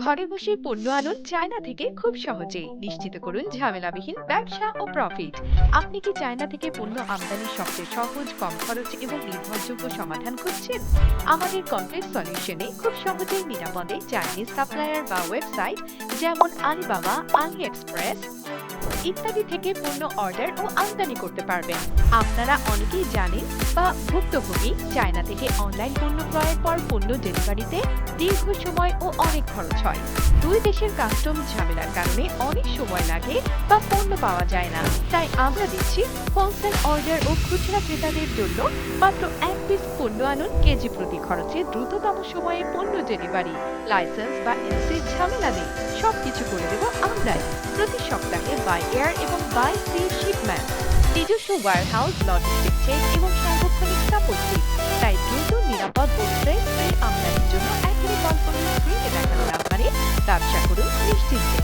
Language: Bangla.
ঘরে বসে পণ্য আনুন চায়না থেকে খুব সহজেই। নিশ্চিত করুন ঝামেলাবিহীন ব্যবসা ও প্রফিট। আপনি কি চায়না থেকে পণ্য আমদানির সবচেয়ে সহজ, কম খরচ এবং নির্ভরযোগ্য সমাধান খুঁজছেন? আমাদের কমপ্লিট সলিউশনে খুব সহজেই নিরাপদে চাইনিজ সাপ্লায়ার বা ওয়েবসাইট যেমন আলিবাবা, আলি এক্সপ্রেস ইত্যাদি থেকে পণ্য অর্ডার ও আমদানি করতে পারবেন। আপনারা অনেকেই জানেন বা ভুক্তভোগী, চায়না থেকে অনলাইন পণ্য ক্রয়ের পর পণ্য ডেলিভারিতে দীর্ঘ সময় ও অনেক খরচ হয়। দুই দেশের কাস্টম ঝামেলার কারণে অনেক সময় লাগে বা পণ্য পাওয়া যায় না। তাই আমরা দিচ্ছি হোলসেল অর্ডার ও খুচরা ক্রেতাদের জন্য মাত্র এক পিস পণ্য আনুন, কেজি প্রতি খরচে দ্রুততম সময়ে পণ্য ডেলিভারি। লাইসেন্স বা এনসির ঝামেলা নেই, সবকিছু করে দেব আমরাই। প্রতি সপ্তাহে বাই এয়ার এবং বাই সি শিপমেন্ট, নিজস্ব ওয়্যারহাউস, লজিস্টিক চেক এবং সার্বক্ষণিক সাপোর্ট টিম। তাই দ্রুত, নিরাপদ ও স্ট্রেস ফ্রি আমদানির জন্য এখনই কল করুন স্ক্রিনে দেখানো নাম্বারে। ব্যবসা করুন নিশ্চিন্তে।